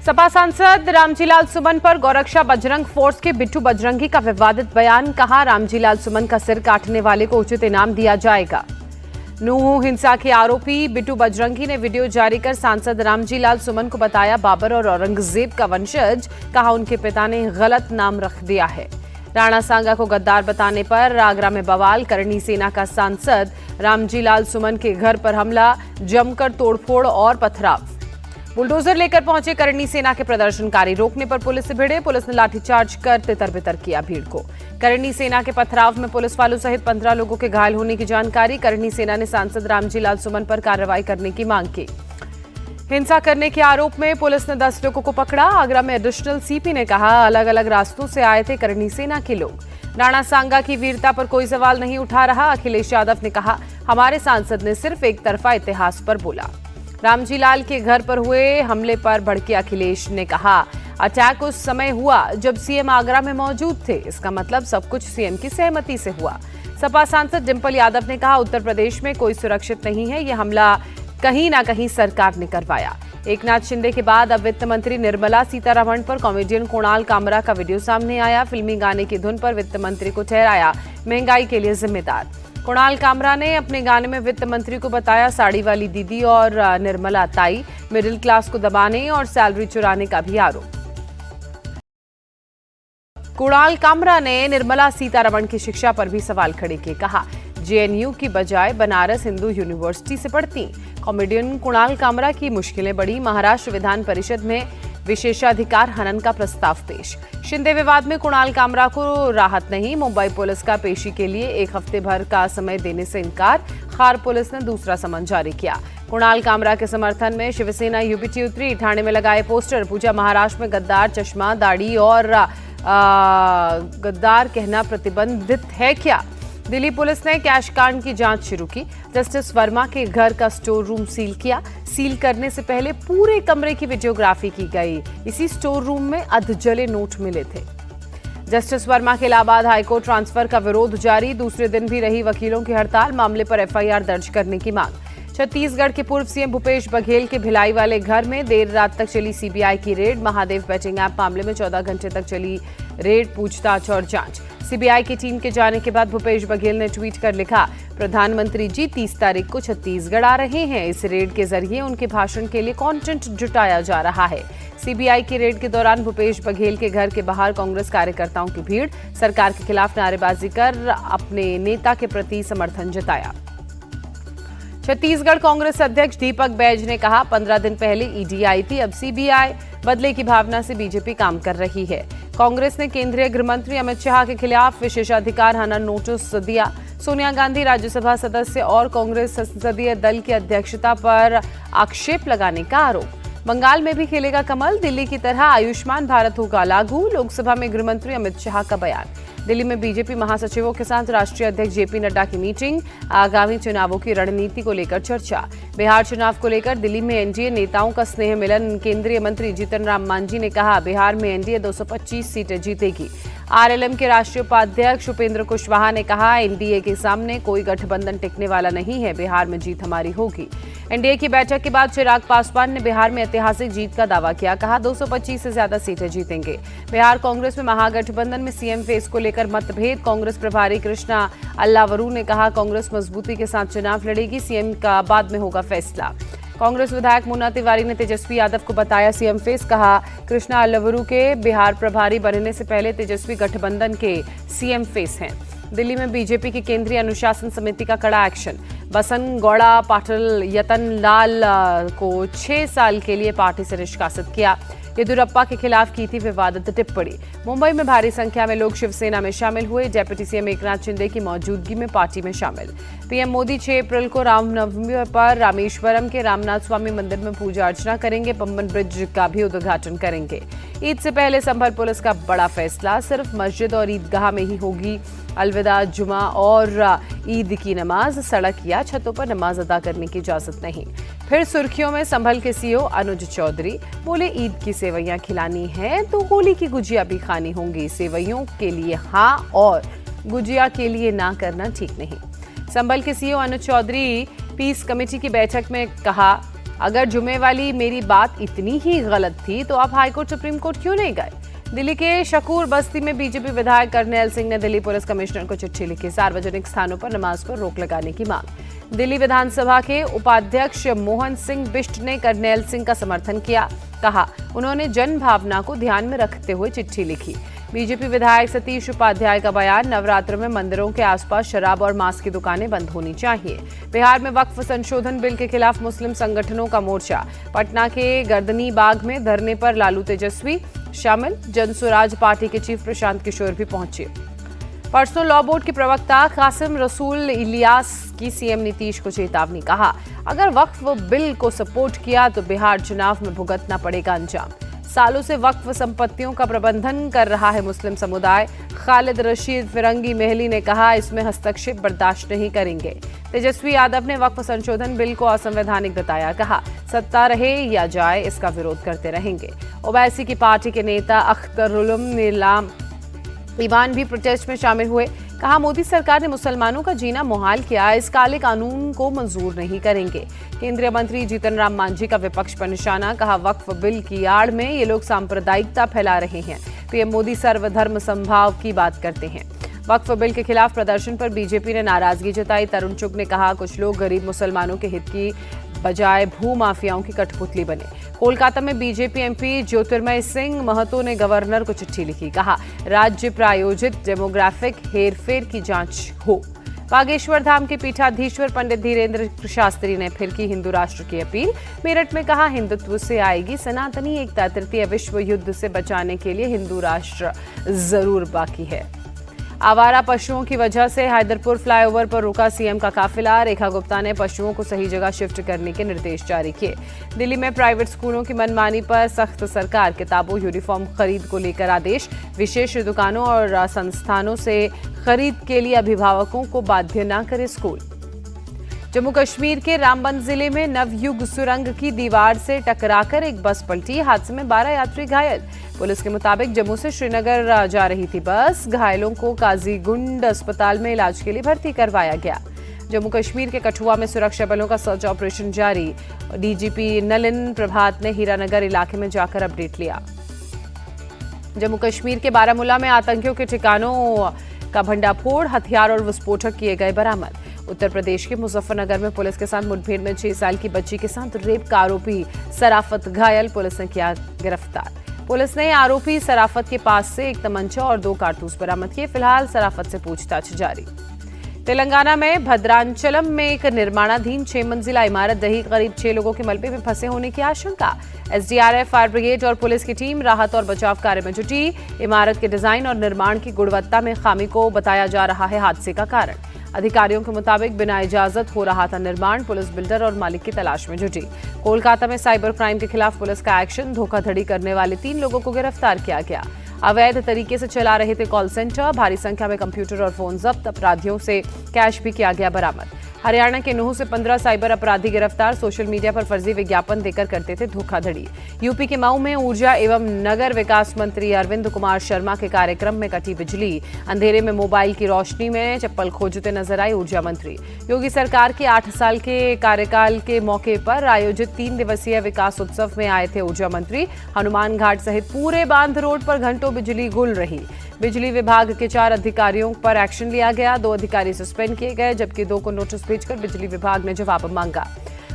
सपा सांसद रामजीलाल सुमन पर गौरक्षा बजरंग फोर्स के बिट्टू बजरंगी का विवादित बयान। कहा, रामजीलाल सुमन का सिर काटने वाले को उचित इनाम दिया जाएगा। नूह हिंसा के आरोपी बिट्टू बजरंगी ने वीडियो जारी कर सांसद रामजीलाल सुमन को बताया बाबर और औरंगजेब का वंशज। कहा, उनके पिता ने गलत नाम रख दिया है। राणा सांगा को गद्दार बताने पर आगरा में बवाल। करणी सेना का सांसद रामजीलाल सुमन के घर पर हमला, जमकर तोड़फोड़ और पथराव। बुलडोजर लेकर पहुंचे करणी सेना के प्रदर्शनकारी, रोकने पर पुलिस से भिड़े। पुलिस ने लाठीचार्ज कर तितर-बितर किया भीड़ को। करणी सेना के पथराव में पुलिस वालों सहित 15 लोगों के घायल होने की जानकारी। करणी सेना ने सांसद रामजीलाल सुमन पर कार्रवाई करने की मांग की। हिंसा करने के आरोप में पुलिस ने 10 लोगों को पकड़ा। आगरा में एडिशनल सीपी ने कहा, अलग अलग रास्तों से आए थे करणी सेना के लोग। राणा सांगा की वीरता पर कोई सवाल नहीं उठा रहा। अखिलेश यादव ने कहा, हमारे सांसद ने सिर्फ एक तरफा इतिहास पर बोला। रामजीलाल के घर पर हुए हमले पर भड़के अखिलेश ने कहा, अटैक उस समय हुआ जब सीएम आगरा में मौजूद थे। इसका मतलब सब कुछ सीएम की सहमति से हुआ। सपा सांसद डिंपल यादव ने कहा, उत्तर प्रदेश में कोई सुरक्षित नहीं है। यह हमला कहीं ना कहीं सरकार ने करवाया। एकनाथ शिंदे के बाद अब वित्त मंत्री निर्मला सीतारमण पर कॉमेडियन कुणाल कामरा का वीडियो सामने आया। फिल्मी गाने की धुन पर वित्त मंत्री को ठहराया महंगाई के लिए जिम्मेदार। कुणाल कामरा ने अपने गाने में वित्त मंत्री को बताया साड़ी वाली दीदी और निर्मला ताई। मिडिल क्लास को दबाने और सैलरी चुराने का भी आरोप। कुणाल कामरा ने निर्मला सीतारमण की शिक्षा पर भी सवाल खड़े किए। कहा, जेएनयू की बजाय बनारस हिंदू यूनिवर्सिटी से पढ़ती। कॉमेडियन कुणाल कामरा की मुश्किलें बढ़ी। महाराष्ट्र विधान परिषद में विशेषाधिकार हनन का प्रस्ताव पेश। शिंदे विवाद में कुणाल कामरा को राहत नहीं। मुंबई पुलिस का पेशी के लिए 1 हफ्ते भर का समय देने से इनकार। खार पुलिस ने दूसरा समन जारी किया। कुणाल कामरा के समर्थन में शिवसेना यूपीटी उतरी। ठाणे में लगाए पोस्टर। पूजा, महाराष्ट्र में गद्दार चश्मा, दाढ़ी और गद्दार कहना प्रतिबंधित है क्या? दिल्ली पुलिस ने कैश कांड की जांच शुरू की। जस्टिस वर्मा के घर का स्टोर रूम सील किया। सील करने से पहले पूरे कमरे की वीडियोग्राफी की गई। इसी स्टोर रूम में अधजले नोट मिले थे। जस्टिस वर्मा के इलाहाबाद हाईकोर्ट ट्रांसफर का विरोध जारी। दूसरे दिन भी रही वकीलों की हड़ताल। मामले पर एफआईआर दर्ज करने की मांग। छत्तीसगढ़ के पूर्व सीएम भूपेश बघेल के भिलाई वाले घर में देर रात तक चली सीबीआई की रेड। महादेव बैटिंग ऐप मामले में 14 घंटे तक चली रेड, पूछताछ और जांच। सीबीआई की टीम के जाने के बाद भूपेश बघेल ने ट्वीट कर लिखा, प्रधानमंत्री जी 30 तारीख को छत्तीसगढ़ आ रहे हैं। इस रेड के जरिए उनके भाषण के लिए कंटेंट जुटाया जा रहा है। सीबीआई की रेड के दौरान भूपेश बघेल के घर के बाहर कांग्रेस कार्यकर्ताओं की भीड़। सरकार के खिलाफ नारेबाजी कर अपने नेता के प्रति समर्थन जताया। छत्तीसगढ़ कांग्रेस अध्यक्ष दीपक बैज ने कहा, 15 दिन पहले ईडी आई थी, अब सीबीआई। बदले की भावना से बीजेपी काम कर रही है। कांग्रेस ने केंद्रीय गृह मंत्री अमित शाह के खिलाफ विशेषाधिकार हनन नोटिस दिया। सोनिया गांधी राज्यसभा सदस्य और कांग्रेस संसदीय दल की अध्यक्षता पर आक्षेप लगाने का आरोप। बंगाल में भी खेलेगा कमल। दिल्ली की तरह आयुष्मान भारत होगा लागू। लोकसभा में गृह मंत्री अमित शाह का बयान। दिल्ली में बीजेपी महासचिवों के साथ राष्ट्रीय अध्यक्ष जेपी नड्डा की मीटिंग। आगामी चुनावों की रणनीति को लेकर चर्चा। बिहार चुनाव को लेकर दिल्ली में एनडीए नेताओं का स्नेह मिलन। केंद्रीय मंत्री जीतन राम मांझी ने कहा, बिहार में एनडीए 225 सीटें जीतेगी। आरएलएम के राष्ट्रीय उपाध्यक्ष उपेंद्र कुशवाहा ने कहा, एनडीए के सामने कोई गठबंधन टिकने वाला नहीं है। बिहार में जीत हमारी होगी। एनडीए की बैठक के बाद चिराग पासवान ने बिहार में ऐतिहासिक जीत का दावा किया। कहा, 225 से ज्यादा सीटें जीतेंगे। बिहार कांग्रेस में महागठबंधन में सीएम फेस को लेकर मतभेद। कांग्रेस प्रभारी कृष्णा अल्लावरू ने कहा, कांग्रेस मजबूती के साथ चुनाव लड़ेगी। सीएम का बाद में होगा फैसला। कांग्रेस विधायक मुन्ना तिवारी ने तेजस्वी यादव को बताया सीएम फेस। कहा, कृष्णा अल्लावरू के बिहार प्रभारी बनने से पहले तेजस्वी गठबंधन के सीएम फेस हैं। दिल्ली में बीजेपी की केंद्रीय अनुशासन समिति का कड़ा एक्शन। बसन गौड़ा पाटिल यतन लाल को 6 साल के लिए पार्टी से निष्कासित किया। येदियुरप्पा के खिलाफ की थी विवादित टिप्पणी। मुंबई में भारी संख्या में लोग शिवसेना में शामिल हुए। डेप्यूटी सीएम एकनाथ शिंदे की मौजूदगी में पार्टी में शामिल। पीएम मोदी 6 अप्रैल को रामनवमी पर रामेश्वरम के रामनाथ स्वामी मंदिर में पूजा अर्चना करेंगे। पंबन ब्रिज का भी उद्घाटन करेंगे। ईद से पहले संभल पुलिस का बड़ा फैसला, सिर्फ मस्जिद और ईदगाह में ही होगी अलविदा जुमा और ईद की नमाज। सड़क या छतों पर नमाज अदा करने की इजाजत नहीं। फिर सुर्खियों में संभल के सीईओ अनुज चौधरी बोले, ईद की सेवैयां खिलानी है तो होली की गुजिया भी खानी होंगी। सेवैयों के लिए हाँ और गुजिया के लिए ना करना ठीक नहीं। संभल के सीईओ अनुज चौधरी पीस कमेटी की बैठक में कहा, अगर जुमे वाली मेरी बात इतनी ही गलत थी तो आप हाईकोर्ट सुप्रीम कोर्ट क्यों नहीं गए? दिल्ली के शकूर बस्ती में बीजेपी विधायक करनैल सिंह ने दिल्ली पुलिस कमिश्नर को चिट्ठी लिखी। सार्वजनिक स्थानों पर नमाज पर रोक लगाने की मांग। दिल्ली विधानसभा के उपाध्यक्ष मोहन सिंह बिष्ट ने करनैल सिंह का समर्थन किया। कहा उन्होंने जन भावना को ध्यान में रखते हुए चिट्ठी लिखी। बीजेपी विधायक सतीश उपाध्याय का बयान, नवरात्र में मंदिरों के आसपास शराब और मांस की दुकानें बंद होनी चाहिए। बिहार में वक्फ संशोधन बिल के खिलाफ मुस्लिम संगठनों का मोर्चा। पटना के गर्दनी बाग में धरने पर लालू तेजस्वी शामिल। जनसुराज पार्टी के चीफ प्रशांत किशोर भी पहुंचे। पर्सनल लॉ बोर्ड के प्रवक्ता कासिम रसूल इलियास की सीएम नीतीश को चेतावनी। कहा अगर वक्फ बिल को सपोर्ट किया तो बिहार चुनाव में भुगतना पड़ेगा अंजाम। सालों से वक्फ संपत्तियों का प्रबंधन कर रहा है मुस्लिम समुदाय। खालिद रशीद फिरंगी महली ने कहा इसमें हस्तक्षेप बर्दाश्त नहीं करेंगे। तेजस्वी यादव ने वक्फ संशोधन बिल को असंवैधानिक बताया। कहा सत्ता रहे या जाए इसका विरोध करते रहेंगे। ओवैसी की पार्टी के नेता अख्तरुल नीलाम ईमान भी प्रोटेस्ट में शामिल हुए। कहा मोदी सरकार ने मुसलमानों का जीना मुहाल किया, इस काले कानून को मंजूर नहीं करेंगे। केंद्रीय मंत्री जीतन राम मांझी का विपक्ष पर निशाना। कहा वक्फ बिल की आड़ में ये लोग सांप्रदायिकता फैला रहे हैं। पीएम मोदी सर्वधर्म समभाव की बात करते हैं। वक्फ बिल के खिलाफ प्रदर्शन पर बीजेपी ने नाराजगी जताई। तरुण चुग ने कहा कुछ लोग गरीब मुसलमानों के हित की बजाय भू माफियाओं की कठपुतली बने। कोलकाता में बीजेपी एमपी ज्योतिर्मय सिंह महतो ने गवर्नर को चिट्ठी लिखी। कहा राज्य प्रायोजित डेमोग्राफिक हेरफेर की जांच हो। बागेश्वर धाम के पीठाधीश्वर पंडित धीरेन्द्र शास्त्री ने फिर की हिंदू राष्ट्र की अपील। मेरठ में कहा हिंदुत्व से आएगी सनातनी एकता, तृतीय विश्व युद्ध से बचाने के लिए हिंदू राष्ट्र जरूर बाकी है। आवारा पशुओं की वजह से हैदरपुर फ्लाईओवर पर रुका सीएम का काफिला। रेखा गुप्ता ने पशुओं को सही जगह शिफ्ट करने के निर्देश जारी किए। दिल्ली में प्राइवेट स्कूलों की मनमानी पर सख्त, सरकार किताबों यूनिफॉर्म खरीद को लेकर आदेश। विशेष दुकानों और संस्थानों से खरीद के लिए अभिभावकों को बाध्य न करे स्कूल। जम्मू कश्मीर के रामबन जिले में नवयुग सुरंग की दीवार से टकराकर एक बस पलटी। हादसे में 12 यात्री घायल। पुलिस के मुताबिक जम्मू से श्रीनगर जा रही थी बस। घायलों को काजीगुंड अस्पताल में इलाज के लिए भर्ती करवाया गया। जम्मू कश्मीर के कठुआ में सुरक्षा बलों का सर्च ऑपरेशन जारी। डीजीपी नलिन प्रभात ने हीरानगर इलाके में जाकर अपडेट लिया। जम्मू कश्मीर के बारामूला में आतंकियों के ठिकानों का भंडाफोड़, हथियार और विस्फोटक किए गए बरामद। उत्तर प्रदेश के मुजफ्फरनगर में पुलिस के साथ मुठभेड़ में 6 साल की बच्ची के साथ रेप का आरोपी सराफत घायल। पुलिस ने किया गिरफ्तार। पुलिस ने आरोपी सराफत के पास से एक तमंचा और 2 कारतूस बरामद किए। फिलहाल सराफत से पूछताछ जारी। तेलंगाना में भद्रांचलम में एक निर्माणाधीन 6 मंजिला इमारत दही। करीब 6 लोगों के मलबे में फंसे होने की आशंका। एसडीआरएफ, फायर ब्रिगेड और पुलिस की टीम राहत और बचाव कार्य में जुटी। इमारत के डिजाइन और निर्माण की गुणवत्ता में खामी को बताया जा रहा है हादसे का कारण। अधिकारियों के मुताबिक बिना इजाजत हो रहा था निर्माण। पुलिस बिल्डर और मालिक की तलाश में जुटी। कोलकाता में साइबर क्राइम के खिलाफ पुलिस का एक्शन। धोखाधड़ी करने वाले 3 लोगों को गिरफ्तार किया गया। अवैध तरीके से चला रहे थे कॉल सेंटर। भारी संख्या में कंप्यूटर और फोन जब्त। अपराधियों से कैश भी किया गया बरामद। हरियाणा के नूंह से 15 साइबर अपराधी गिरफ्तार। सोशल मीडिया पर फर्जी विज्ञापन देकर करते थे धोखाधड़ी। यूपी के मऊ में ऊर्जा एवं नगर विकास मंत्री अरविंद कुमार शर्मा के कार्यक्रम में कटी बिजली। अंधेरे में मोबाइल की रोशनी में चप्पल खोजते नजर आए ऊर्जा मंत्री। योगी सरकार के 8 साल के कार्यकाल के मौके पर आयोजित 3 दिवसीय विकास उत्सव में आए थे ऊर्जा मंत्री। हनुमान घाट सहित पूरे बांध रोड पर घंटों बिजली गुल रही। बिजली विभाग के 4 अधिकारियों पर एक्शन लिया गया। 2 अधिकारी सस्पेंड किए गए जबकि 2 को नोटिस भेजकर बिजली विभाग ने जवाब मांगा।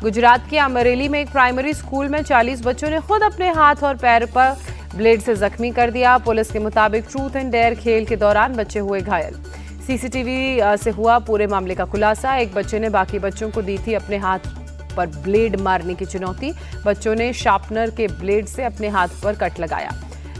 गुजरात के अमरेली में एक प्राइमरी स्कूल में 40 बच्चों ने खुद अपने हाथ और पैर पर ब्लेड से जख्मी कर दिया। पुलिस के मुताबिक ट्रूथ एंड डेयर खेल के दौरान बच्चे हुए घायल। सीसीटीवी से हुआ पूरे मामले का खुलासा। एक बच्चे ने बाकी बच्चों को दी थी अपने हाथ पर ब्लेड मारने की चुनौती। बच्चों ने शार्पनर के ब्लेड से अपने हाथ पर कट लगाया।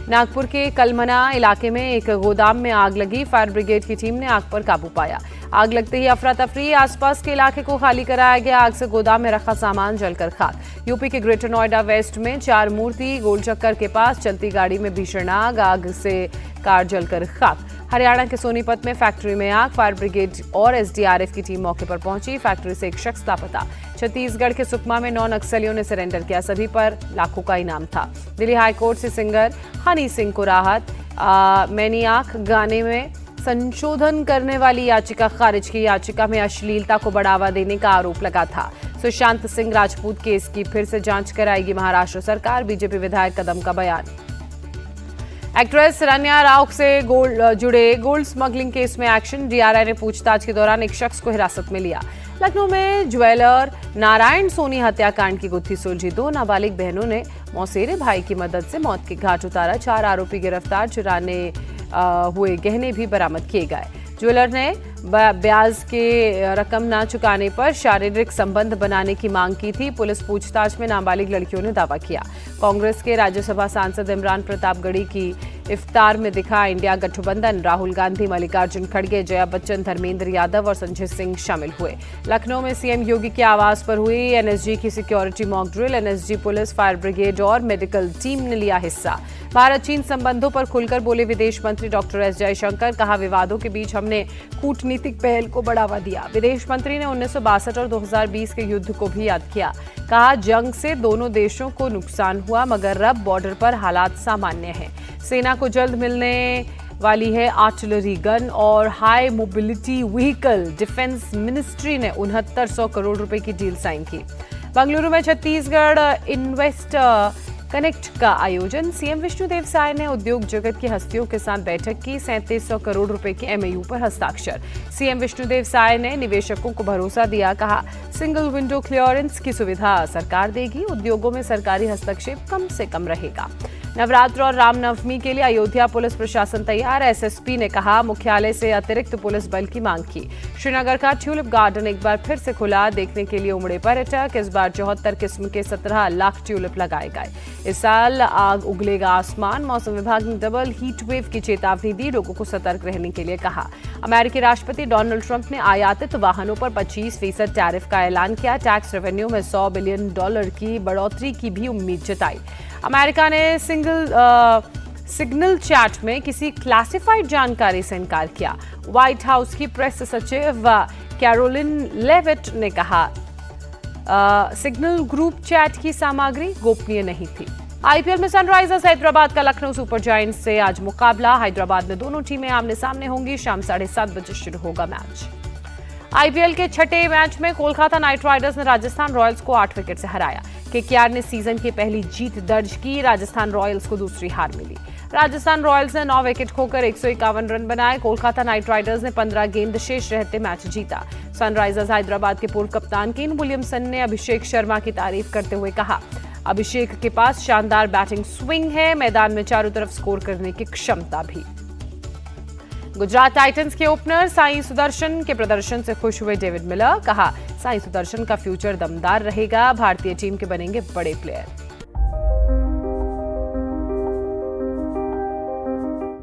नागपुर के कलमना इलाके में एक गोदाम में आग लगी। फायर ब्रिगेड की टीम ने आग पर काबू पाया। आग लगते ही अफरा तफरी। आसपास के इलाके को खाली कराया गया। आग से गोदाम में रखा सामान जलकर खाक। यूपी के ग्रेटर नोएडा वेस्ट में 4 मूर्ति गोलचक्कर के पास चलती गाड़ी में भीषण आग। आग से कार जलकर खाक। हरियाणा के सोनीपत में फैक्ट्री में आग। फायर ब्रिगेड और एसडीआरएफ की टीम मौके पर पहुंची। फैक्ट्री से एक शख्स लापता। छत्तीसगढ़ के सुकमा में 9 नक्सलियों ने सरेंडर किया। सभी पर लाखों का इनाम था। दिल्ली हाईकोर्ट से सिंगर हनी सिंह को राहत। मैनियाक गाने में संशोधन करने वाली याचिका खारिज की। याचिका में अश्लीलता को बढ़ावा देने का आरोप लगा था। सुशांत सिंह राजपूत केस की फिर से जांच कराएगी महाराष्ट्र सरकार, बीजेपी विधायक कदम का बयान। एक्ट्रेस रन्या राव से जुड़े गोल्ड स्मगलिंग केस में एक्शन, डीआरआई ने पूछताछ के दौरान एक शख्स को हिरासत में लिया। लखनऊ में ज्वेलर नारायण सोनी हत्याकांड की गुत्थी सुलझी, 2 नाबालिग बहनों ने मौसेरे भाई की मदद से मौत के घाट उतारा, 4 आरोपी गिरफ्तार, चुराने हुए गहने भी बरामद किए गए। ज्वेलर ने ब्याज के रकम न चुकाने पर शारीरिक संबंध बनाने की मांग की थी। पुलिस पूछताछ में नाबालिग लड़कियों ने दावा किया। कांग्रेस के राज्यसभा सांसद इमरान प्रतापगढ़ी की इफ्तार में दिखा इंडिया गठबंधन, राहुल गांधी, मल्लिकार्जुन खड़गे, जया बच्चन, धर्मेंद्र यादव और संजय सिंह शामिल हुए। लखनऊ में सीएम योगी के आवास पर हुई एनएसजी की security mock drill, NSG, police, fire brigade और मेडिकल टीम ने लिया हिस्सा। भारत चीन संबंधों पर खुलकर बोले विदेश मंत्री डॉक्टर एस जयशंकर, कहा विवादों के बीच हमने कूटनीतिक पहल को बढ़ावा दिया। विदेश मंत्री ने 1962 और 2020 के युद्ध को भी याद किया, कहा जंग से दोनों देशों को नुकसान हुआ मगर अब बॉर्डर पर हालात सामान्य हैं। सेना को जल्द मिलने वाली है आर्टिलरी गन और high mobility vehicle, defence ministry ने 6900 करोड़ रुपए की डील साइन की। बेंगलुरु में छत्तीसगढ़ इन्वेस्ट कनेक्ट का आयोजन, सीएम विष्णुदेव साय ने उद्योग जगत की हस्तियों के साथ बैठक की, 3700 करोड़ रुपए के एमओयू पर हस्ताक्षर। सीएम विष्णुदेव साय ने निवेशकों को भरोसा दिया, कहा सिंगल विंडो क्लियरेंस की सुविधा सरकार देगी, उद्योगों में सरकारी हस्तक्षेप कम से कम रहेगा। नवरात्र और रामनवमी के लिए अयोध्या पुलिस प्रशासन तैयार, एसएसपी ने कहा मुख्यालय से अतिरिक्त पुलिस बल की मांग की। श्रीनगर का ट्यूलिप गार्डन एक बार फिर से खुला, देखने के लिए उमड़े पर्यटक। इस बार 74 किस्म के 17 लाख ट्यूलिप लगाए गए। इस साल आग उगलेगा आसमान, मौसम विभाग ने डबल हीट वेव की चेतावनी दी, लोगों को सतर्क रहने के लिए कहा। अमेरिकी राष्ट्रपति डोनाल्ड ट्रंप ने आयातित वाहनों पर 25% टैरिफ का ऐलान किया, टैक्स रेवेन्यू में $100 बिलियन की बढ़ोतरी की भी उम्मीद जताई। अमेरिका ने सिग्नल चैट में किसी क्लासिफाइड जानकारी से इनकार किया। व्हाइट हाउस की प्रेस सचिव कैरोलिन लेविट ने कहा सिग्नल ग्रुप चैट की सामग्री गोपनीय नहीं थी। आईपीएल में सनराइजर्स हैदराबाद का लखनऊ सुपर जायंट्स से आज मुकाबला, हैदराबाद में दोनों टीमें आमने सामने होंगी, शाम 7:30 बजे शुरू होगा मैच। आईपीएल के छठे मैच में कोलकाता नाइट राइडर्स ने राजस्थान रॉयल्स को 8 विकेट से हराया। केकेआर ने सीजन की पहली जीत दर्ज की, राजस्थान रॉयल्स को दूसरी हार मिली। राजस्थान रॉयल्स ने 9 विकेट खोकर 151 रन बनाए। कोलकाता नाइट राइडर्स ने 15 गेंद शेष रहते मैच जीता। सनराइजर्स हैदराबाद के पूर्व कप्तान केन विलियमसन ने अभिषेक शर्मा की तारीफ करते हुए कहा अभिषेक के पास शानदार बैटिंग स्विंग है, मैदान में चारों तरफ स्कोर करने की क्षमता भी। गुजरात टाइटंस के ओपनर साई सुदर्शन के प्रदर्शन से खुश हुए डेविड मिलर, कहा साई सुदर्शन का फ्यूचर दमदार रहेगा, भारतीय टीम के बनेंगे बड़े प्लेयर।